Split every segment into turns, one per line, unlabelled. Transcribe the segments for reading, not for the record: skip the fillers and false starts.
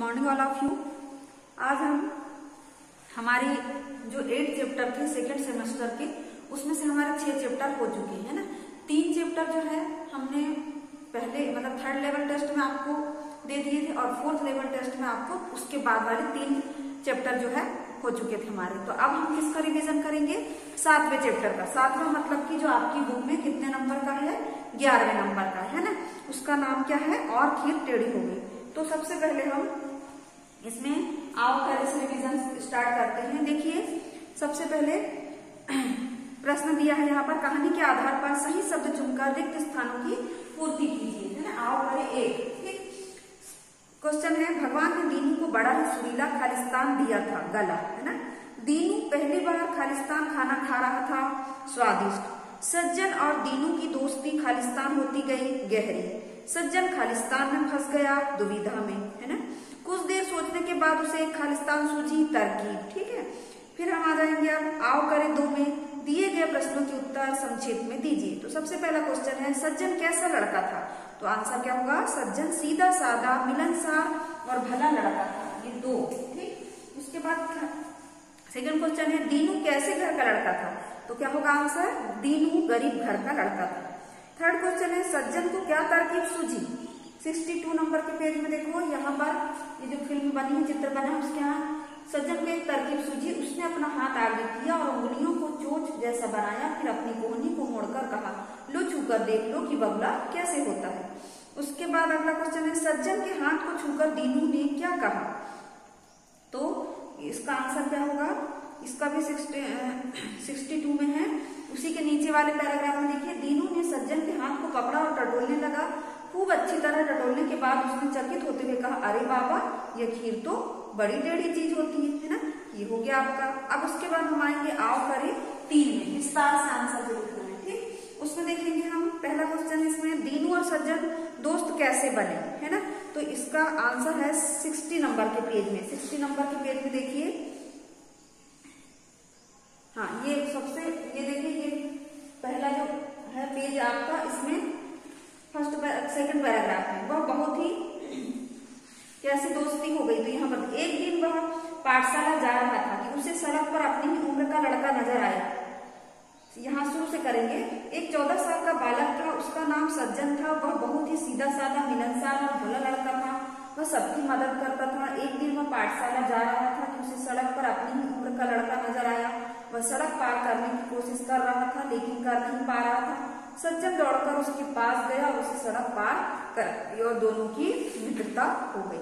Morning all of you. आज हम हमारे जो 8 चैप्टर थे सेकेंड सेमेस्टर के, उसमें से हमारे 6 चैप्टर हो चुके हैं ना। 3 चैप्टर जो है हमने पहले मतलब थर्ड लेवल टेस्ट में आपको दे दिए थे और फोर्थ लेवल टेस्ट में आपको उसके बाद वाले 3 चैप्टर जो है हो चुके थे हमारे। तो अब हम किसका रिवीजन करेंगे? 7वें चैप्टर का। 7वां मतलब कि जो आपकी बुक में कितने नंबर का है? 11वें नंबर का है ना। उसका नाम क्या है? और खीर टेढ़ी हो गई। तो सबसे पहले हम इसमें आओ पहले से रिवीजन स्टार्ट करते हैं। देखिए सबसे पहले प्रश्न दिया है यहाँ पर, कहानी के आधार पर सही शब्द चुनकर रिक्त स्थानों की पूर्ति कीजिए, है ना। आओ पहले एक क्वेश्चन है, भगवान ने दीनू को बड़ा ही सुरीला खालिस्तान दिया था, गला, है ना। दीनू पहली बार खालिस्तान खाना खा रहा था, स्वादिष्ट। सज्जन और दीनू की दोस्ती खालिस्तान होती गई गहरी। सज्जन खालिस्तान में फंस गया, दुविधा में, है ना। कुछ देर सोचने के बाद उसे खालिस्तान सूझी, तरकीब। ठीक है, फिर हम आ जाएंगे अब आओ करें 2 में। दिए गए प्रश्नों के उत्तर संक्षेप में दीजिए। तो सबसे पहला क्वेश्चन है, सज्जन कैसा लड़का था? तो आंसर क्या होगा? सज्जन सीधा साधा मिलनसार और भला लड़का था। ये 2। ठीक, उसके बाद सेकंड क्वेश्चन है, दीनू कैसे घर का लड़का था? तो क्या होगा आंसर? दीनू गरीब घर का लड़का था। थर्ड क्वेश्चन है, सज्जन को क्या तरकीब सूझी? 62 नंबर के पेज में देखो, यहाँ पर ये जो फिल्म बनी है, चित्र बना है, उसके यहाँ सज्जन को एक तरकीब सूझी। उसने अपना हाथ आगे किया और उंगलियों को चोंच जैसा बनाया, फिर अपनी कोहनी को मोड़कर कहा, लो छूकर देख लो कि बगुला कैसे होता है। उसके बाद अगला क्वेश्चन है, सज्जन के हाथ को छूकर दीनू ने क्या कहा? तो इसका आंसर क्या होगा? इसका भी 62 में है। उसी के नीचे वाले पैराग्राफ में देखिए, दीनू ने सज्जन के हाथ को पकड़ा और टटोलने लगा। खूब अच्छी तरह टटोलने के बाद उसने चकित होते हुए कहा, अरे बाबा, यह खीर तो बड़ी टेढ़ी चीज होती है ना। ये हो गया आपका। अब उसके बाद हम आएंगे आओ करें 3 में, विस्तार से आंसर जो लिखना है। ठीक, उसमें देखेंगे हम पहला क्वेश्चन है इसमें, दीनू और सज्जन दोस्त कैसे बने, है ना। तो इसका आंसर है 60 नंबर के पेज में। 60 नंबर के पेज में देखिए, हाँ ये सबसे ये देखिए, ये पहला जो है पेज आपका, इसमें सेकंड पैराग्राफ है, वह बहुत ही कैसी दोस्ती हो गई। तो यहाँ पर एक दिन वह पाठशाला जा रहा था कि उसे सड़क पर अपनी ही उम्र का लड़का नजर आया। यहाँ शुरू से करेंगे। एक 14 साल का बालक था, उसका नाम सज्जन था। वह बहुत ही सीधा साधा मिलनसार और भला लड़का था। वह सबकी मदद करता था। एक दिन वह पाठशाला जा रहा था कि उसे सड़क पर अपनी ही उम्र का लड़का नजर आया। वह सड़क पार करने की कोशिश कर रहा था, लेकिन कर नहीं पा रहा था। सज्जन दौड़कर उसके पास गया और उसे सड़क पार कर और दोनों की मित्रता हो गई।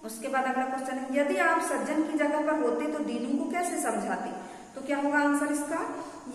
उसके बाद अगला क्वेश्चन है, यदि आप सज्जन की जगह पर होते तो दीनू को कैसे समझाते? तो क्या होगा आंसर इसका?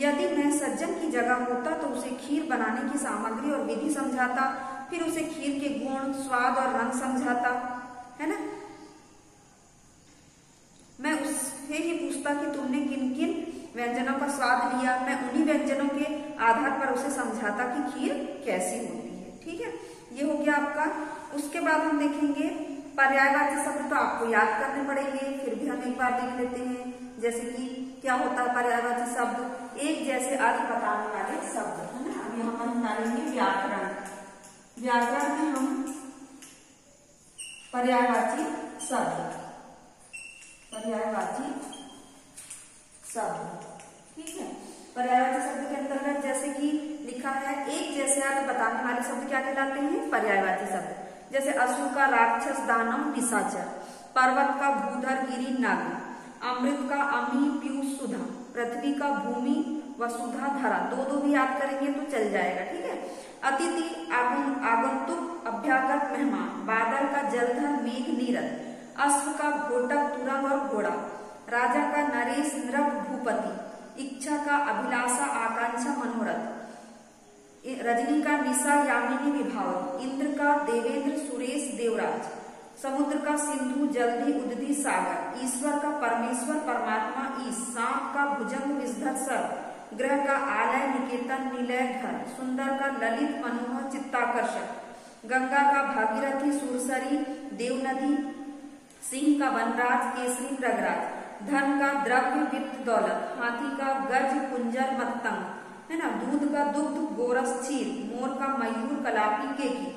यदि मैं सज्जन की जगह होता तो उसे खीर बनाने की सामग्री और विधि समझाता, फिर उसे खीर के गुण, स्वाद और रंग समझाता, है ना। मैं उससे ही पूछता कि तुमने किन किन व्यंजनों का स्वाद लिया। मैं उन्हीं व्यंजनों के आधार पर उसे समझाता कि खीर कैसी होती है। ठीक है, ये हो गया आपका। उसके बाद हम देखेंगे पर्यायवाची शब्द, तो आपको याद करने पड़ेंगे, फिर भी हम एक बार देख लेते हैं। जैसे कि क्या होता है पर्यायवाची शब्द? एक जैसे अर्थ बताने वाले शब्द, है ना। अब यहाँ पर हम डालेंगे व्याकरण। व्याकरण में हम पर्यायवाची शब्द, पर्यायवाची शब्द, ठीक है। पर्यायवाची शब्द के अंतर्गत जैसे कि लिखा है, एक जैसे अर्थ बताने वाले शब्द क्या कहलाते हैं? पर्यायवाची शब्द। जैसे असुर का राक्षस, दानव निशाचर, पर्वत का भूधर, गिरि नाग, अमृत का अमी पीयूष सुधा, पृथ्वी का भूमि, वसुधा धरा। 2 भी याद करेंगे तो चल जाएगा। ठीक है, अतिथि, आगंतुक, अभ्यागत, मेहमान, बादल का जलधर, मेघ, नीरद, अश्व का घोटक, तुरंग और घोड़ा, राजा का नरेश, नृप, भूपति, इच्छा का अभिलाषा, आकांक्षा, मनोरथ, रजनी का निशा, यामिनी, विभावरी, इंद्र का देवेंद्र, सुरेश, देवराज, समुद्र का सिंधु, जल्दी, उदधि, सागर, ईश्वर का परमेश्वर, परमात्मा, ईश, सांप का भुजंग, विषधर, सर्प, ग्रह का आलय, निकेतन, निलय, घर, सुंदर का ललित, मनोहर, चित्ताकर्षक, गंगा का भागीरथी, सुरसरी, देवनदी, सिंह का वनराज, केसरी, प्रगराज, धन का द्रव्य, वित्त, दौलत, हाथी का गज, कुंजर, मत्तंग, है ना। दूध का दुग्ध, गोरस, क्षीर, मोर का मयूर, कलापी, केकी,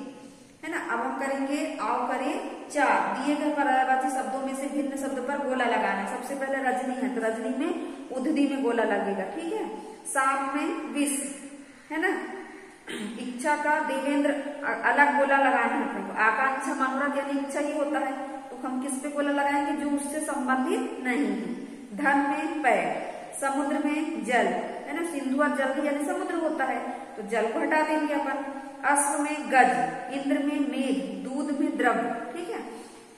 है ना। अब हम करेंगे आओ करें चार। दिए गए पर्यायवाची शब्दों में से भिन्न शब्द पर गोला लगाना है। सबसे पहले रजनी है तो रजनी में उधनी में गोला लगेगा, ठीक है। सांप में विष, है ना। इच्छा का देवेंद्र अलग गोला लगाना है अपने को। आकांक्षा मनोरथ यानी इच्छा ही होता है, तो हम किस पे गोला लगाएंगे, जो उससे संबंधित नहीं है। धन में पैर, समुद्र में जल, है ना। सिंधु और जल यानी समुद्र होता है, तो जल को हटा देंगे अपन। अश्व में गज, इंद्र में मेघ, दूध में द्रव्य, ठीक है।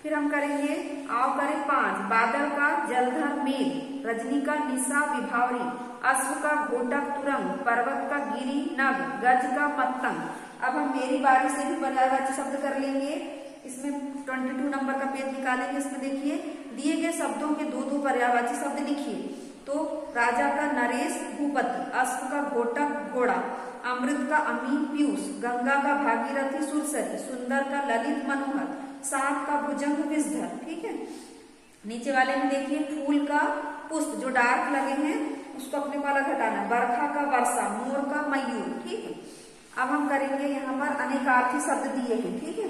फिर हम करेंगे आओ करें पांच। बादल का जलधर मेघ, रजनी का निशा विभावरी, अश्व का घोटक तुरंग, पर्वत का गिरी नग, गज का मत्तंग। अब हम मेरी बारी से भी पर्यायवाची शब्द कर लेंगे। इसमें 22 नंबर का पेज निकालेंगे। इसमें देखिए दिए गए शब्दों के दो दो पर्यायवाची शब्द लिखिए। तो राजा का नरेश भूपति, अश्व का घोटक घोड़ा, अमृत का अमीन पीयूष, गंगा का भागीरथी सुरसरी, सुंदर का ललित मनोहर, सांप का भुजंग विषधर, ठीक है। नीचे वाले में देखिए फूल का पुष्प, जो डार्क लगे हैं उसको अपने को अलग हटाना। बरखा का वर्षा, मोर का मयूर, ठीक है। अब हम करेंगे यहाँ पर अनेकार्थी शब्द दिए हैं, ठीक है।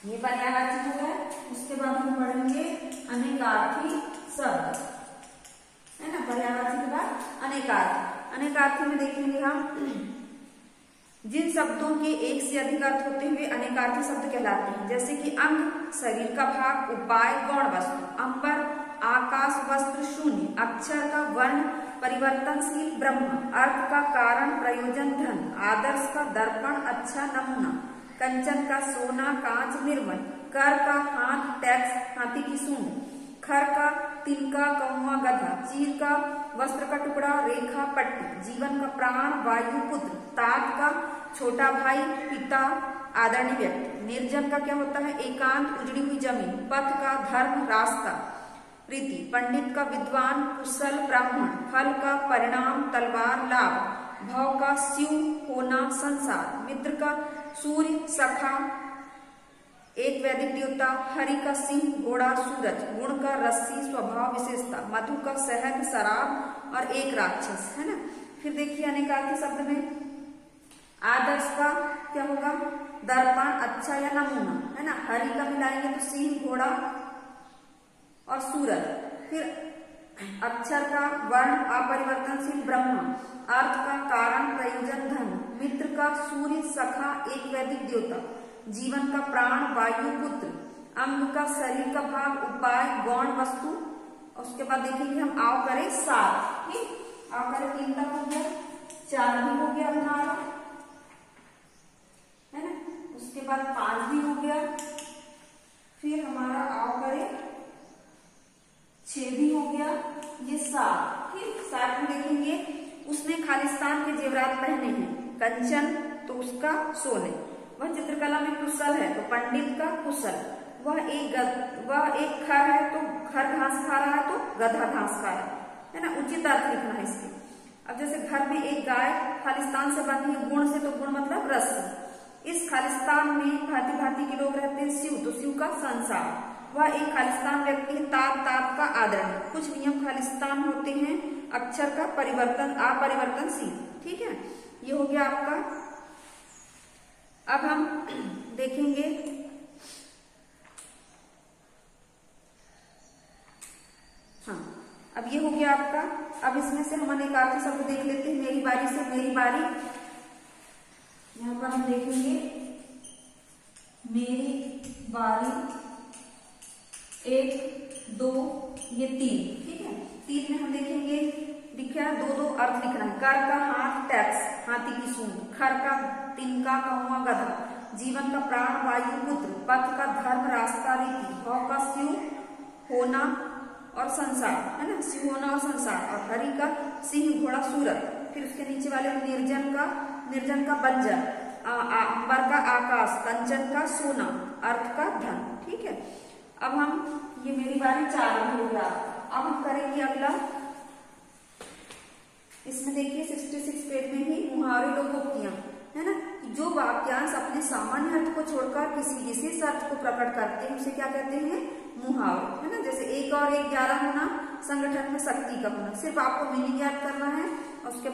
ये पर्यायवाची हो गया। उसके बाद हम पढ़ेंगे अनेकार्थी शब्द, है ना। पर्यायवाची के बाद अनेकार्थी। अनेकार्थी में देखेंगे हम जिन शब्दों के एक से अधिक अर्थ होते हुए अनेकार्थी शब्द कहलाते हैं, जैसे कि अंग शरीर का भाग, उपाय गौण वस्तु, अंबर आकाश, वस्त्र शून्य, अक्षर का वर्ण परिवर्तनशील, ब्रह्म अर्थ का कारण प्रयोजन धन, आदर्श का दर्पण अच्छा नमूना, कंचन का सोना कांच निर्मल, कर का हाथ टैक्स हाथी की सूंड, खर का तिनका कौवा गधा, चीर का वस्त्र का टुकड़ा रेखा पट्टी, जीवन का प्राण वायु पुत्र, तात का छोटा भाई पिता आदरणीय व्यक्ति, निर्जन का क्या होता है एकांत उजड़ी हुई जमीन, पथ का धर्म रास्ता रीति, पंडित का विद्वान कुशल ब्राह्मण, फल का परिणाम तलवार लाभ, भव का शिव होना संसार, मित्र का सूर्य सखा एक वैदिक देवता, हरि का सिंह घोड़ा सूरज, गुण का रस्सी स्वभाव विशेषता, मधु का शहद शराब और एक राक्षस, है ना। फिर देखिए अनेकार्थी शब्द में आदर्श का क्या होगा दर्पण अच्छा या नमूना, है ना। हरि का मिलाएंगे तो सिंह घोड़ा और सूरज। फिर अक्षर का वर्ण अपरिवर्तनशील ब्रह्म, अर्थ का कारण प्रयोजन धन, मित्र का सूर्य सखा एक वैदिक देवता, जीवन का प्राण वायु पुत्र, अंग का शरीर का भाग, उपाय गौण वस्तु। उसके बाद देखेंगे हम आओ करें सात, ठीक। आओ करें 3 तक हो गया, 4 भी हो गया अपना, है ना। उसके बाद 5 भी हो गया। फिर हमारा आओ करें 6 भी हो गया, ये 7, ठीक। 7 में देखेंगे उसने खालिस्तान के जेवरात पहने हैं, कंचन तो उसका सोने, वह चित्रकला में कुशल है तो पंडित का कुशल, वह एक खर है तो खर घास खा रहा है तो गधा घास खा रहा है ना। उचित अर्थ लिखना है इसके। अब जैसे घर में एक गाय खालिस्तान से बनी है, गुण से तो गुण मतलब रस, इस खालिस्तान में भांति भांति के लोग रहते हैं, शिव तो शिव का संसार, वह एक खालिस्तान व्यक्ति है, ताप का आदरण, कुछ नियम खालिस्तान होते हैं, अक्षर का परिवर्तन अपरिवर्तनशील, ठीक है। ये हो गया आपका। अब हम देखेंगे हाँ, अब ये हो गया आपका। अब इसमें से हम अनेकार्थी शब्द देख लेते हैं मेरी बारी से। मेरी बारी यहाँ पर हम देखेंगे मेरी बारी 1 2 ये 3, ठीक है। 3 में हम देखेंगे लिखा है 2 अर्थ लिखना है। कर का हाथ टैक्स हाथी की सूंड, खर का तिनका कौवा गधा, जीवन का प्राण वायु पुत्र, पथ का धर्म रास्ता रीति, भव का शिव होना और संसार, है ना। शिव होना और संसार, और हरि का सिंह घोड़ा सूरज। फिर उसके नीचे वाले निर्जन का बंजर, अंबर का आकाश, कंचन का सोना, अर्थ का धन, ठीक है। अब हम ये मेरी बारी 4 हो गया। अब हम करेंगे अगला। इसमें देखिए 66 पेज में ही मुहावरे लोकोक्तियां, है ना। जो वाक्यांश अपने सामान्य अर्थ को छोड़कर किसी विशेष अर्थ को प्रकट करते हैं उसे क्या कहते हैं मुहावरे, है ना। जैसे 1 और 1 11 होना, संगठन में शक्ति का होना। सिर्फ आपको मीनिंग याद करना है, उसके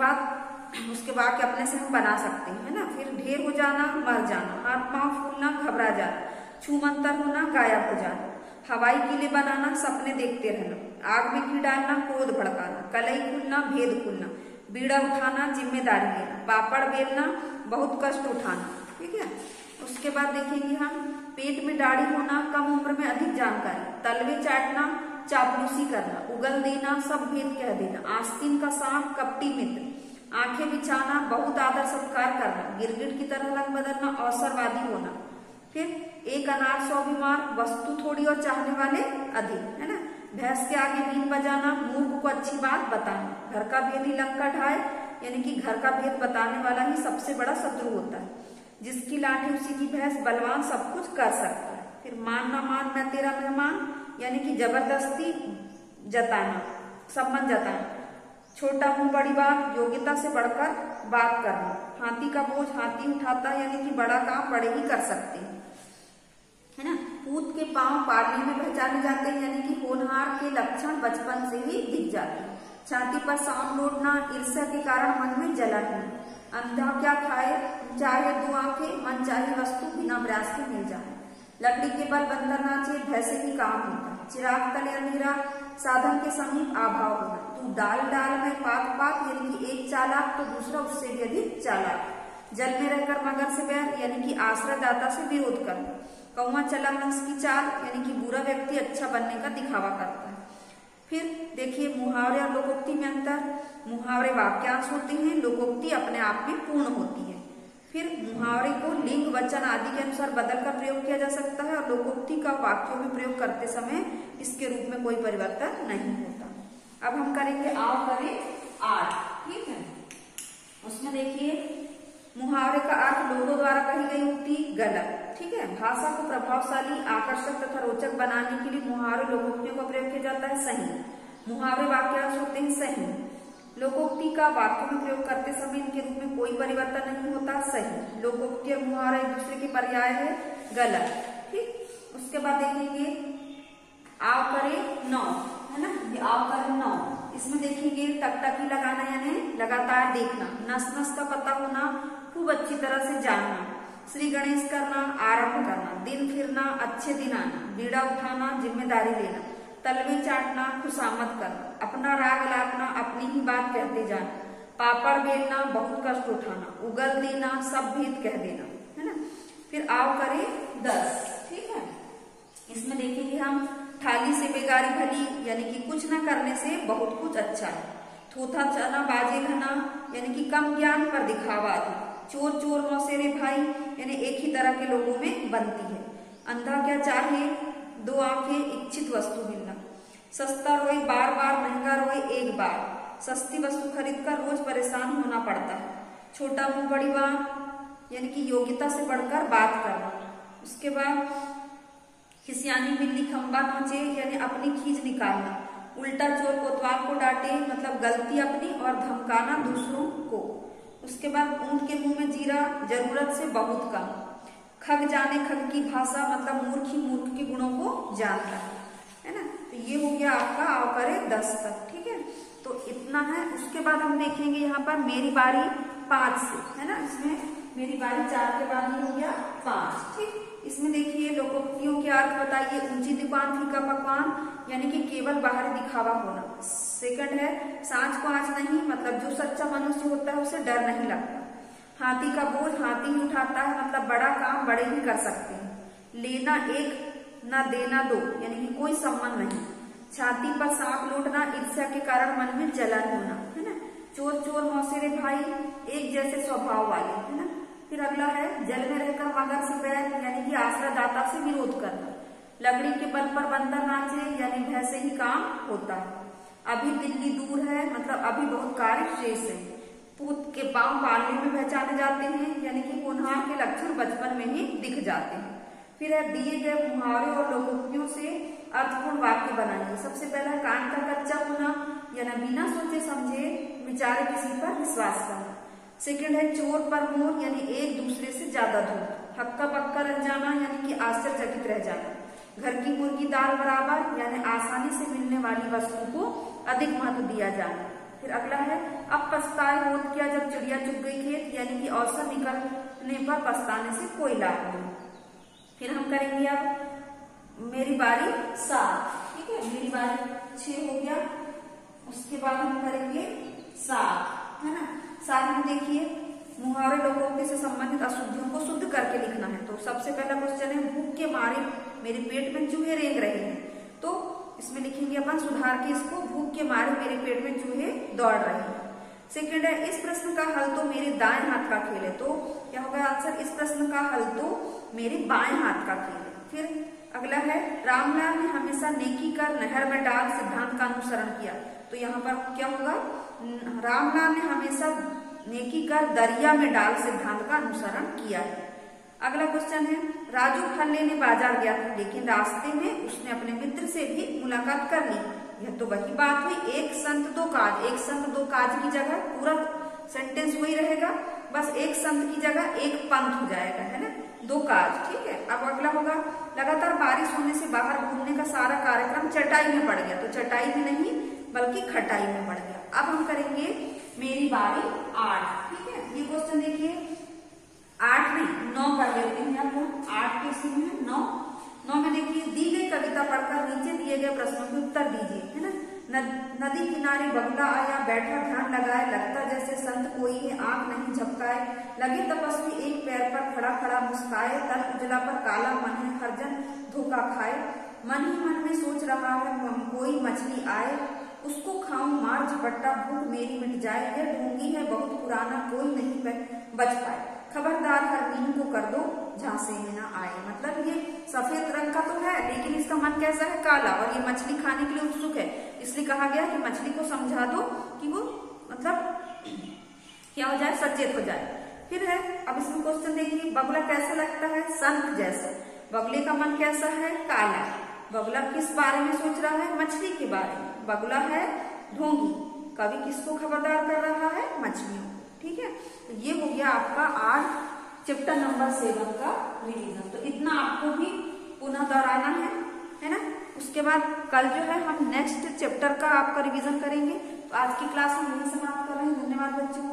बाद अपने से हम बना सकते हैं, है ना। फिर ढेर हो जाना, मर जाना, हाथ पांव फूलना, घबरा जाना, छूमंतर होना, गायब हो जाना, हवाई किले बनाना, सपने देखते रहना, आग में घी डालना, क्रोध भड़काना, कलई खुलना, भेद खुलना, बीड़ा उठाना, जिम्मेदारी लेना, पापड़ बेलना, बहुत कष्ट उठाना। ठीक है, उसके बाद देखेंगे हम पेट में दाढ़ी होना, कम उम्र में अधिक जानकारी, तलवे चाटना, चापलूसी करना, उगल देना, सब भेद कह देना, आस्तीन का सांप, कपटी मित्र, आंखें बिछाना, बहुत आदर सत्कार करना, गिरगिट की तरह रंग बदलना, अवसरवादी होना। फिर एक अनार 100 बीमार, वस्तु थोड़ी और चाहने वाले अधिक, है ना। भैंस के आगे बीन बजाना, मूर्ख को अच्छी बात बताना, घर का भेद ही लंका ढाए, यानी कि घर का भेद बताने वाला ही सबसे बड़ा शत्रु होता है। जिसकी लाठी उसी की भैंस, बलवान सब कुछ कर सकता है। फिर मान ना मान मैं तेरा मेहमान, यानी कि जबरदस्ती जताना, संबंध जताना, छोटा हूं बड़ी बात, योग्यता से बढ़कर बात करना, हाथी का बोझ हाथी उठाता, यानी कि बड़ा काम बड़े ही कर सकते हैं, है ना। पूत के पांव पाड़ने में पहचाने जाते हैं, यानी कि होनहार के लक्षण बचपन से ही दिख जाते हैं। छाती पर सांप लौटना, ईर्ष्या के कारण मन में जलन होना, अंधा क्या खाए चाहे 2 आंखें, मन चाहे वस्तु बिना प्रयास के मिल जाए, लकड़ी के बल बंदर नाचे, भैंसे ही काम होता है, चिराग तले अंधेरा, साधन के समीप अभाव होना, तू डाल डाल में पात पात, यानी कि एक चालाक तो दूसरा उससे भी अधिक चालाक, जल में रहकर मगर से बैर, यानी कि आश्रय दाता से विरोध करना, कौवा चला हंस की चाल, यानी कि बुरा व्यक्ति अच्छा बनने का दिखावा करता है। फिर देखिए मुहावरे और लोकोक्ति में अंतर। मुहावरे वाक्यांश होते हैं, लोकोक्ति अपने आप में पूर्ण होती है। फिर मुहावरे को लिंग वचन आदि के अनुसार बदलकर प्रयोग किया जा सकता है और लोकोक्ति का वाक्यों में प्रयोग करते समय इसके रूप में कोई परिवर्तन नहीं होता। अब हम करेंगे आओ करें आज। ठीक है, उसमें देखिए मुहावरे का अर्थ लोगों द्वारा कही गई उक्ति गलत। ठीक है, भाषा को प्रभावशाली, आकर्षक तथा रोचक बनाने के लिए मुहावरे लोकोक्तियों का प्रयोग किया जाता है। सही मुहावरे वाक्यांश होते हैं। सही लोकोक्ति का वाक्य में प्रयोग करते समय इनके रूप में कोई परिवर्तन नहीं होता। सही लोकोक्ति और मुहावरा एक दूसरे के पर्याय है। गलत। ठीक, उसके बाद देखेंगे आओ करे नौ, है ना, ये आओ करे नौ। इसमें देखेंगे टकटकी लगाना यानी लगातार देखना, नस नस का पता होना, खूब अच्छी तरह से जानना, श्री गणेश करना, आरंभ करना, दिन फिरना, अच्छे दिन आना, बीड़ा उठाना, जिम्मेदारी लेना, तलवे चाटना, खुशामद करना, अपना राग लापना, अपनी ही बात कहते जाना, पापड़ बेलना, बहुत कष्ट उठाना, उगल देना, सब भेद कह देना, है ना। फिर आओ करे 10। ठीक है, इसमें देखेंगे हम थाली से बेगारी भली, यानी कि कुछ न करने से बहुत कुछ अच्छा है। थोथा चना बाजे घना, यानी कि कम ज्ञान पर दिखावा अधिक। चोर चोर मौसेरे भाई, यानी एक ही तरह के लोगों में बनती है। अंधा क्या चाहे 2 आंखें, इच्छित वस्तु मिलना। सस्ता रोए बार बार, महंगा रोए एक बार। सस्ती वस्तु खरीदकर रोज परेशान होना पड़ता है। छोटा मुंह बड़ी बात, यानी कि योग्यता से बढ़कर बात करना। उसके बाद खिसियानी बिल्ली खंबा नोचे, यानी अपनी खींच निकालना। उल्टा चोर कोतवाल को डांटे, मतलब गलती अपनी और धमकाना दूसरों को। उसके बाद ऊंट के मुंह में जीरा, जरूरत से बहुत कम। खग जाने खग की भाषा, मतलब मूर्ख ही मूर्ख के गुणों को जानता है ना। तो ये हो गया आपका आओ करे 10 तक। ठीक है, तो इतना है। उसके बाद हम देखेंगे यहाँ पर मेरी बारी 5 से, है ना। इसमें मेरी बारी 4 के बाद ये हो गया 5। ठीक, इसमें देखिए लोकोक्तियों के अर्थ बताइए। ऊंची दुकान फीका पकवान, यानी कि केवल बाहरी दिखावा होना। सेकंड है सांझ को आंच नहीं, मतलब जो सच्चा मनुष्य होता है उसे डर नहीं लगता। हाथी का बोझ हाथी ही उठाता है, मतलब बड़ा काम बड़े ही कर सकते हैं। लेना एक ना देना 2, यानी कि कोई संबंध नहीं। छाती पर सांप लौटना, ईर्ष्या के कारण मन में जलन होना, है ना। चोर चोर मौसेरे भाई, एक जैसे स्वभाव वाले, है ना। फिर अगला है जल में रहकर मगर से बैर, यानी कि आश्रयदाता से विरोध करना। लकड़ी के बल पर बंदर नाचे, यानी भैंस से ही काम होता है। अभी दिल्ली दूर है, मतलब अभी बहुत कार्य शेष है। पूत के पांव पालने में पहचाने जाते हैं, यानी कि होनहार के लक्षण बचपन में ही दिख जाते हैं। फिर है दिए गए मुहावरे और लोकोक्तियों से अर्थपूर्ण वाक्य बनाइए। सबसे पहला कान का कच्चा होना, यानी बिना सोचे समझे विचारे किसी पर विश्वास करना। सेकंड है चोर पर मोर, यानी एक दूसरे से ज्यादा धूप। हक्का पक्का रह जाना, यानी कि आश्चर्यचकित रह जाना। घर की मुर्गी दाल बराबर, यानी आसानी से मिलने वाली वस्तु को अधिक महत्व दिया जाना। फिर अगला है अब पछताए होत क्या जब चिड़िया चुग गई खेत, यानी कि अवसर निकलने पर पछताने से कोई लाभ नहीं। फिर हम करेंगे अब मेरी बारी 7, ठीक है, मेरी बारी 6 हो गया। उसके बाद हम करेंगे 7, है ना। 7 में देखिए मुहावरे लोकोक्ति से संबंधित अशुद्धियों को शुद्ध करके लिखना है। तो सबसे पहला क्वेश्चन है, भूख के मारे मेरे पेट में चूहे रेंग रहे हैं। तो इसमें लिखेंगे अपन सुधार के इसको, भूख के मारे मेरे पेट में चूहे दौड़ रहे हैं। सेकंड है, इस प्रश्न का हल तो मेरे दाएं हाथ का खेल है। तो क्या होगा आंसर, इस प्रश्न का हल तो मेरे बाएं हाथ का खेल है। फिर अगला है, रामलाल ने हमेशा नेकी कर नहर में डाल सिद्धांत का अनुसरण किया। तो यहाँ पर क्या होगा, रामलाल ने हमेशा नेकी कर दरिया में डाल सिद्धांत का अनुसरण किया है। अगला क्वेश्चन है, राजू फल लेने बाजार गया था, लेकिन रास्ते में उसने अपने मित्र से भी मुलाकात कर ली। यह तो वही बात हुई, एक संत दो काज। एक संत दो काज की जगह पूरा सेंटेंस वही रहेगा, बस एक संत की जगह एक पंथ हो जाएगा, है ना, दो काज, ठीक है। अब अगला होगा, लगातार बारिश होने से बाहर घूमने का सारा कार्यक्रम चटाई में पड़ गया। तो चटाई में नहीं बल्कि खटाई में पड़ गया। अब हम करेंगे मेरी बारी 8, ठीक है। ये क्वेश्चन देखिए 8 नहीं 9 कर लेते हैं आप लोग। 8 के इसमें है 9 में देखिए, दी गई कविता पढ़कर नीचे दिए गए प्रश्नों के उत्तर दीजिए, है ना। नदी किनारे बगुला आया, बैठा ध्यान लगाए, लगता जैसे संत कोई है, आंख नहीं झपकाए, लगे तपस्वी एक पैर पर खड़ा खड़ा मुस्काए, तल उजला पर काला मन है, हर जन धोखा खाए, मन ही मन में सोच रहा है कोई मछली आए, उसको खाऊं मार झपट्टा, भूख मेरी मिट जाए, यह ढोंगी है बहुत पुराना, कोई नहीं बच पाए, खबरदार हर नींद को कर दो झांसे में ना आए। मतलब ये सफेद रंग का तो है, लेकिन इसका मन कैसा है, काला, और ये मछली खाने के लिए उत्सुक है, इसलिए कहा गया कि मछली को समझा दो कि वो मतलब क्या हो जाए, सचेत हो जाए। फिर है, अब इसमें क्वेश्चन देखिए, बगुला कैसा लगता है, संत जैसा। बगुले का मन कैसा है, काला। बगुला किस बारे में सोच रहा है, मछली के बारे में। बगुला है ढोंगी, कवि किसको खबरदार कर रहा है, मछलियों को, ठीक है। तो ये हो गया आपका आज चैप्टर नंबर 7 का रिवीजन। तो इतना आपको भी पुनः दोहराना है ना। उसके बाद कल जो है हम नेक्स्ट चैप्टर का आपका रिवीजन करेंगे। तो आज की क्लास हम यही समाप्त कर रहे हैं। धन्यवाद बच्चों।